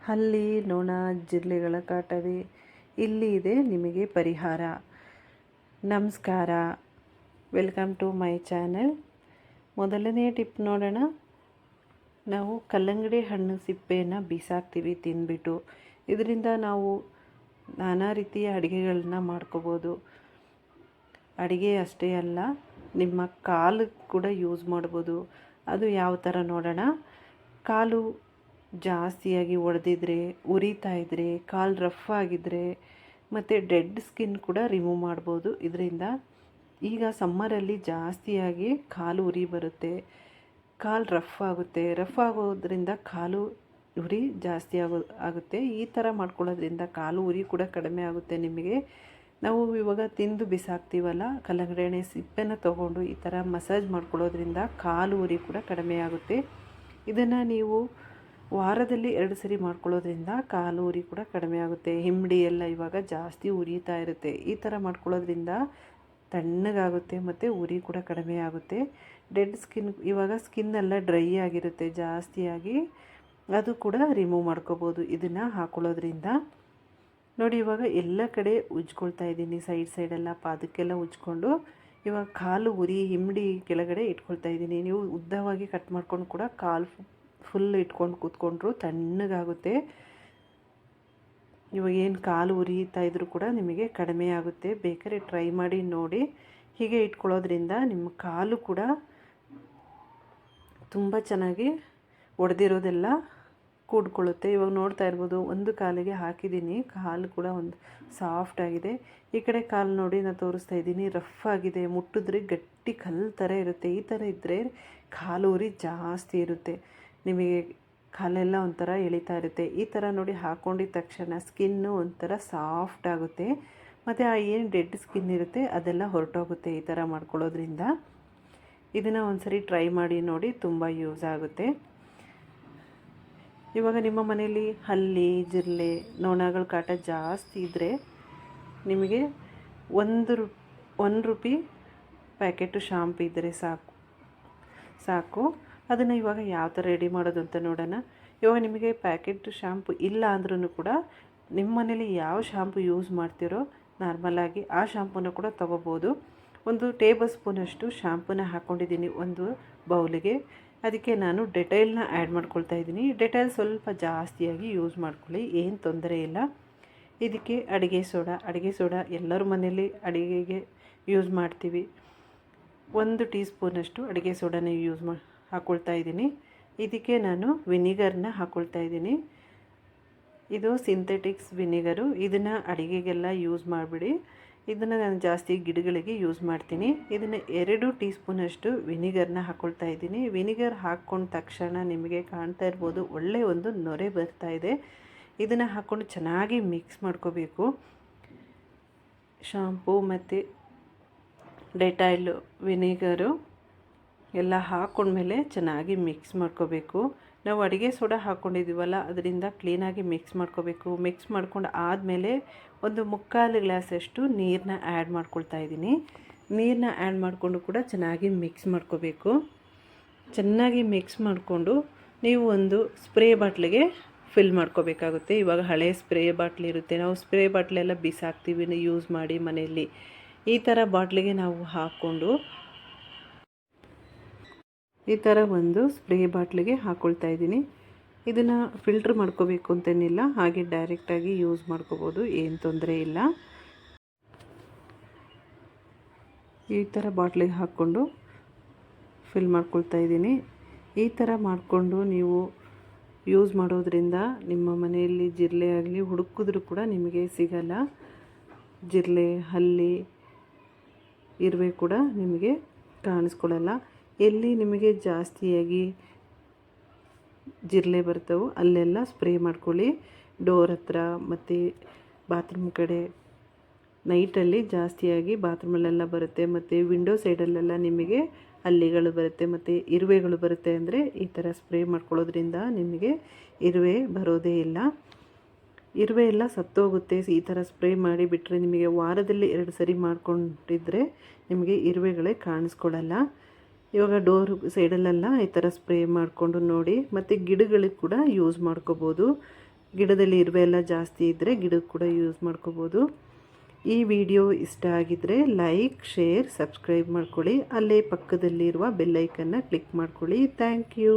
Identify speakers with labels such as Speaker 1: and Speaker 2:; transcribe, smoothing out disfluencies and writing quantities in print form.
Speaker 1: ಹಲ್ಲಿ ನೊಣ ಜಿರಳೆಗಳ ಕಾಟವೇ ಇಲ್ಲಿ ಇದೆ ನಿಮಗೆ ಪರಿಹಾರ. ನಮಸ್ಕಾರ, ವೆಲ್ಕಮ್ ಟು ಮೈ ಚಾನೆಲ್. ಮೊದಲನೇ ಟಿಪ್ ನೋಡೋಣ. ನಾವು ಕಲ್ಲಂಗಡಿ ಹಣ್ಣು ಸಿಪ್ಪೆಯನ್ನು ಬಿಸಾಕ್ತೀವಿ ತಿಂದ್ಬಿಟ್ಟು. ಇದರಿಂದ ನಾವು ನಾನಾ ರೀತಿಯ ಅಡುಗೆಗಳನ್ನ ಮಾಡ್ಕೋಬೋದು. ಅಡುಗೆ ಅಷ್ಟೇ ಅಲ್ಲ, ನಿಮ್ಮ ಕಾಲು ಕೂಡ ಯೂಸ್ ಮಾಡ್ಬೋದು. ಅದು ಯಾವ ಥರ ನೋಡೋಣ. ಕಾಲು ಜಾಸ್ತಿಯಾಗಿ ಒಡೆದಿದ್ರೆ, ಉರಿತಾ ಇದ್ದರೆ, ಕಾಲು ರಫ್ ಆಗಿದ್ದರೆ ಮತ್ತು ಡೆಡ್ ಸ್ಕಿನ್ ಕೂಡ ರಿಮೂವ್ ಮಾಡ್ಬೋದು ಇದರಿಂದ. ಈಗ ಸಮ್ಮರಲ್ಲಿ ಜಾಸ್ತಿಯಾಗಿ ಕಾಲು ಉರಿ ಬರುತ್ತೆ, ಕಾಲು ರಫ್ ಆಗುತ್ತೆ. ರಫ್ ಆಗೋದ್ರಿಂದ ಕಾಲು ಉರಿ ಜಾಸ್ತಿ ಆಗುತ್ತೆ. ಈ ಥರ ಮಾಡ್ಕೊಳ್ಳೋದ್ರಿಂದ ಕಾಲು ಉರಿ ಕೂಡ ಕಡಿಮೆ ಆಗುತ್ತೆ ನಿಮಗೆ. ನಾವು ಇವಾಗ ತಿಂದು ಬಿಸಾಕ್ತೀವಲ್ಲ, ಕಲ್ಲಂಗಡಿ ಹಣ್ಣು ಸಿಪ್ಪೆನ ತೊಗೊಂಡು ಈ ಥರ ಮಸಾಜ್ ಮಾಡ್ಕೊಳ್ಳೋದ್ರಿಂದ ಕಾಲು ಉರಿ ಕೂಡ ಕಡಿಮೆ ಆಗುತ್ತೆ. ಇದನ್ನು ನೀವು ವಾರದಲ್ಲಿ 2 ಸರಿ ಮಾಡ್ಕೊಳ್ಳೋದ್ರಿಂದ ಕಾಲು ಉರಿ ಕೂಡ ಕಡಿಮೆ ಆಗುತ್ತೆ. ಹಿಂಡಿ ಎಲ್ಲ ಇವಾಗ ಜಾಸ್ತಿ ಉರಿತಾ ಇರುತ್ತೆ. ಈ ಥರ ಮಾಡ್ಕೊಳ್ಳೋದ್ರಿಂದ ತಣ್ಣಗಾಗುತ್ತೆ ಮತ್ತು ಉರಿ ಕೂಡ ಕಡಿಮೆ ಆಗುತ್ತೆ. ಡೆಡ್ ಸ್ಕಿನ್, ಇವಾಗ ಸ್ಕಿನ್ನೆಲ್ಲ ಡ್ರೈ ಆಗಿರುತ್ತೆ ಜಾಸ್ತಿಯಾಗಿ, ಅದು ಕೂಡ ರಿಮೂವ್ ಮಾಡ್ಕೋಬೋದು ಇದನ್ನು ಹಾಕ್ಕೊಳ್ಳೋದ್ರಿಂದ. ನೋಡಿ, ಇವಾಗ ಎಲ್ಲ ಕಡೆ ಉಜ್ಕೊಳ್ತಾ ಇದ್ದೀನಿ, ಸೈಡೆಲ್ಲ ಪಾದಕ್ಕೆಲ್ಲ ಉಜ್ಕೊಂಡು. ಇವಾಗ ಕಾಲು ಉರಿ ಹಿಂಡಿ ಕೆಳಗಡೆ ಇಟ್ಕೊಳ್ತಾ ಇದ್ದೀನಿ. ನೀವು ಉದ್ದವಾಗಿ ಕಟ್ ಮಾಡ್ಕೊಂಡು ಕೂಡ ಕಾಲು ಫುಲ್ ಇಟ್ಕೊಂಡು ಕೂತ್ಕೊಂಡ್ರು ತಣ್ಣಗಾಗುತ್ತೆ. ಇವಾಗ ಏನು ಕಾಲು ಉರಿತಾ ಇದ್ರೂ ಕೂಡ ನಿಮಗೆ ಕಡಿಮೆ ಆಗುತ್ತೆ. ಬೇಕಾದ್ರೆ ಟ್ರೈ ಮಾಡಿ ನೋಡಿ. ಹೀಗೆ ಇಟ್ಕೊಳ್ಳೋದ್ರಿಂದ ನಿಮ್ಮ ಕಾಲು ಕೂಡ ತುಂಬ ಚೆನ್ನಾಗಿ ಒಡೆದಿರೋದೆಲ್ಲ ಕೂಡ್ಕೊಳ್ಳುತ್ತೆ. ಇವಾಗ ನೋಡ್ತಾ ಇರ್ಬೋದು, ಒಂದು ಕಾಲಿಗೆ ಹಾಕಿದ್ದೀನಿ, ಕಾಲು ಕೂಡ ಒಂದು ಸಾಫ್ಟ್ ಆಗಿದೆ. ಈ ಕಡೆ ಕಾಲು ನೋಡಿ ನಾನು ತೋರಿಸ್ತಾ ಇದ್ದೀನಿ, ರಫ್ ಆಗಿದೆ, ಮುಟ್ಟಿದ್ರೆ ಗಟ್ಟಿ ಕಲ್ಲು ಥರ ಇರುತ್ತೆ. ಈ ಥರ ಇದ್ದರೆ ಕಾಲು ಉರಿ ಜಾಸ್ತಿ ಇರುತ್ತೆ, ನಿಮಗೆ ಕಾಲೆಲ್ಲ ಒಂಥರ ಎಳಿತಾ ಇರುತ್ತೆ. ಈ ಥರ ನೋಡಿ ಹಾಕ್ಕೊಂಡಿದ್ದ ತಕ್ಷಣ ಸ್ಕಿನ್ನು ಒಂಥರ ಸಾಫ್ಟ್ ಆಗುತ್ತೆ ಮತ್ತು ಆ ಏನು ಡೆಡ್ ಸ್ಕಿನ್ ಇರುತ್ತೆ ಅದೆಲ್ಲ ಹೊರಟೋಗುತ್ತೆ ಈ ಥರ ಮಾಡ್ಕೊಳ್ಳೋದ್ರಿಂದ. ಇದನ್ನು ಒಂದ್ಸರಿ ಟ್ರೈ ಮಾಡಿ ನೋಡಿ, ತುಂಬ ಯೂಸ್ ಆಗುತ್ತೆ. ಇವಾಗ ನಿಮ್ಮ ಮನೆಯಲ್ಲಿ ಹಲ್ಲಿ, ಜಿರಳೆ, ನೊಣಗಳ ಕಾಟ ಜಾಸ್ತಿ ಇದ್ದರೆ ನಿಮಗೆ ₹1 ಪ್ಯಾಕೆಟು ಶಾಂಪು ಇದ್ದರೆ ಸಾಕು. ಅದನ್ನು ಇವಾಗ ಯಾವ ಥರ ರೆಡಿ ಮಾಡೋದು ಅಂತ ನೋಡೋಣ. ಇವಾಗ ನಿಮಗೆ ಪ್ಯಾಕೆಟ್ ಶಾಂಪು ಇಲ್ಲ ಅಂದ್ರೂ ಕೂಡ ನಿಮ್ಮ ಮನೇಲಿ ಯಾವ ಶಾಂಪು ಯೂಸ್ ಮಾಡ್ತೀರೋ ನಾರ್ಮಲಾಗಿ ಆ ಶಾಂಪೂನ ಕೂಡ ತೊಗೋಬೋದು. 1 ಟೇಬಲ್ ಸ್ಪೂನಷ್ಟು ಶಾಂಪೂನ ಹಾಕ್ಕೊಂಡಿದ್ದೀನಿ ಒಂದು ಬೌಲಿಗೆ. ಅದಕ್ಕೆ ನಾನು ಡೆಟಾಯಿಲ್ನ ಆ್ಯಡ್ ಮಾಡ್ಕೊಳ್ತಾ ಇದ್ದೀನಿ. ಡೆಟಾಯಿಲ್ ಸ್ವಲ್ಪ ಜಾಸ್ತಿಯಾಗಿ ಯೂಸ್ ಮಾಡ್ಕೊಳ್ಳಿ, ಏನು ತೊಂದರೆ ಇಲ್ಲ. ಇದಕ್ಕೆ ಅಡುಗೆ ಸೋಡಾ ಎಲ್ಲರ ಮನೇಲಿ ಅಡುಗೆಗೆ ಯೂಸ್ ಮಾಡ್ತೀವಿ. 1 ಟೀ ಸ್ಪೂನಷ್ಟು ಅಡುಗೆ ಸೋಡಾನ ಹಾಕ್ಕೊಳ್ತಾ ಇದ್ದೀನಿ. ಇದಕ್ಕೆ ನಾನು ವಿನಿಗರ್ನ ಹಾಕ್ಕೊಳ್ತಾ ಇದ್ದೀನಿ. ಇದು ಸಿಂಥೆಟಿಕ್ಸ್ ವಿನಿಗರು. ಇದನ್ನು ಅಡುಗೆಗೆಲ್ಲ ಯೂಸ್ ಮಾಡಿಬಿಡಿ. ಇದನ್ನು ನಾನು ಜಾಸ್ತಿ ಗಿಡಗಳಿಗೆ ಯೂಸ್ ಮಾಡ್ತೀನಿ. ಇದನ್ನು 2 ಟೀ ಸ್ಪೂನಷ್ಟು ವಿನಿಗರ್ನ ಹಾಕ್ಕೊಳ್ತಾ ಇದ್ದೀನಿ. ವಿನಿಗರ್ ಹಾಕ್ಕೊಂಡ ತಕ್ಷಣ ನಿಮಗೆ ಕಾಣ್ತಾ ಇರ್ಬೋದು, ಒಳ್ಳೆಯ ಒಂದು ನೊರೆ ಬರ್ತಾ ಇದೆ. ಇದನ್ನು ಹಾಕ್ಕೊಂಡು ಚೆನ್ನಾಗಿ ಮಿಕ್ಸ್ ಮಾಡ್ಕೋಬೇಕು. ಶಾಂಪೂ ಮತ್ತು ಡೆಟಾಯಿಲು, ವಿನಿಗರು ಎಲ್ಲ ಹಾಕ್ಕೊಂಡ್ಮೇಲೆ ಚೆನ್ನಾಗಿ ಮಿಕ್ಸ್ ಮಾಡ್ಕೋಬೇಕು. ನಾವು ಅಡುಗೆ ಸೋಡಾ ಹಾಕ್ಕೊಂಡಿದ್ದೀವಲ್ಲ, ಅದರಿಂದ ಕ್ಲೀನಾಗಿ ಮಿಕ್ಸ್ ಮಾಡ್ಕೋಬೇಕು. ಮಿಕ್ಸ್ ಮಾಡ್ಕೊಂಡು ಆದಮೇಲೆ 1/4 ಗ್ಲಾಸಷ್ಟು ನೀರನ್ನ ಆ್ಯಡ್ ಮಾಡ್ಕೊಳ್ತಾ ಇದ್ದೀನಿ. ನೀರನ್ನ ಆ್ಯಡ್ ಮಾಡಿಕೊಂಡು ಕೂಡ ಚೆನ್ನಾಗಿ ಮಿಕ್ಸ್ ಮಾಡ್ಕೋಬೇಕು. ಚೆನ್ನಾಗಿ ಮಿಕ್ಸ್ ಮಾಡಿಕೊಂಡು ನೀವು ಒಂದು ಸ್ಪ್ರೇ ಬಾಟ್ಲಿಗೆ ಫಿಲ್ ಮಾಡ್ಕೋಬೇಕಾಗುತ್ತೆ. ಇವಾಗ ಹಳೆ ಸ್ಪ್ರೇ ಬಾಟ್ಲಿ ಇರುತ್ತೆ, ನಾವು ಸ್ಪ್ರೇ ಬಾಟ್ಲೆಲ್ಲ ಬಿಸಾಕ್ತೀವಿ ಯೂಸ್ ಮಾಡಿ ಮನೆಯಲ್ಲಿ. ಈ ಥರ ಬಾಟ್ಲಿಗೆ ನಾವು ಹಾಕ್ಕೊಂಡು ಈ ಥರ ಒಂದು ಸ್ಪ್ರೇ ಬಾಟ್ಲಿಗೆ ಹಾಕ್ಕೊಳ್ತಾ ಇದ್ದೀನಿ. ಇದನ್ನು ಫಿಲ್ಟ್ರ್ ಮಾಡ್ಕೋಬೇಕು ಅಂತೇನಿಲ್ಲ, ಹಾಗೆ ಡೈರೆಕ್ಟಾಗಿ ಯೂಸ್ ಮಾಡ್ಕೋಬೋದು, ಏನು ತೊಂದರೆ ಇಲ್ಲ. ಈ ಥರ ಬಾಟ್ಲಿಗೆ ಹಾಕ್ಕೊಂಡು ಫಿಲ್ ಮಾಡ್ಕೊಳ್ತಾ ಇದ್ದೀನಿ. ಈ ಥರ ಮಾಡಿಕೊಂಡು ನೀವು ಯೂಸ್ ಮಾಡೋದ್ರಿಂದ ನಿಮ್ಮ ಮನೆಯಲ್ಲಿ ಜಿರಳೆ ಆಗಲಿ ಹುಡುಕಿದ್ರೂ ಕೂಡ ನಿಮಗೆ ಸಿಗಲ್ಲ. ಜಿರಳೆ, ಹಲ್ಲಿ, ಇರುವೆ ಕೂಡ ನಿಮಗೆ ಕಾಣಿಸ್ಕೊಳ್ಳಲ್ಲ. ಎಲ್ಲಿ ನಿಮಗೆ ಜಾಸ್ತಿಯಾಗಿ ಜಿರಳೆ ಬರ್ತವೋ ಅಲ್ಲೆಲ್ಲ ಸ್ಪ್ರೇ ಮಾಡ್ಕೊಳ್ಳಿ. ಡೋರ್ ಹತ್ರ ಮತ್ತು ಬಾತ್ರೂಮ್ ಕಡೆ ನೈಟಲ್ಲಿ ಜಾಸ್ತಿಯಾಗಿ ಬಾತ್ರೂಮಲ್ಲೆಲ್ಲ ಬರುತ್ತೆ, ಮತ್ತು ವಿಂಡೋ ಸೈಡಲ್ಲೆಲ್ಲ ನಿಮಗೆ ಹಲ್ಲಿಗಳು ಬರುತ್ತೆ ಮತ್ತು ಇರುವೆಗಳು ಬರುತ್ತೆ. ಅಂದರೆ ಈ ಥರ ಸ್ಪ್ರೇ ಮಾಡ್ಕೊಳ್ಳೋದ್ರಿಂದ ನಿಮಗೆ ಇರುವೆ ಬರೋದೇ ಇಲ್ಲ, ಇರುವೆ ಎಲ್ಲ ಸತ್ತೋಗುತ್ತೆ. ಈ ಥರ ಸ್ಪ್ರೇ ಮಾಡಿ ಬಿಟ್ಟರೆ ನಿಮಗೆ ವಾರದಲ್ಲಿ 2 ಸರಿ ಮಾಡ್ಕೊಂಡಿದ್ರೆ ನಿಮಗೆ ಇರುವೆಗಳೇ ಕಾಣಿಸ್ಕೊಳ್ಳಲ್ಲ. ಇವಾಗ ಡೋರ್ ಸೈಡಲ್ಲೆಲ್ಲ ಈ ಥರ ಸ್ಪ್ರೇ ಮಾಡಿಕೊಂಡು ನೋಡಿ. ಮತ್ತು ಗಿಡಗಳಿಗೆ ಕೂಡ ಯೂಸ್ ಮಾಡ್ಕೋಬೋದು. ಗಿಡದಲ್ಲಿ ಇರುವೆ ಎಲ್ಲ ಜಾಸ್ತಿ ಇದ್ದರೆ ಗಿಡಕ್ಕೆ ಕೂಡ ಯೂಸ್ ಮಾಡ್ಕೋಬೋದು. ಈ ವಿಡಿಯೋ ಇಷ್ಟ ಆಗಿದ್ದರೆ ಲೈಕ್, ಶೇರ್, ಸಬ್ಸ್ಕ್ರೈಬ್ ಮಾಡ್ಕೊಳ್ಳಿ. ಅಲ್ಲೇ ಪಕ್ಕದಲ್ಲಿರುವ ಬೆಲ್ ಐಕನ್ನ ಕ್ಲಿಕ್ ಮಾಡ್ಕೊಳ್ಳಿ. Thank you.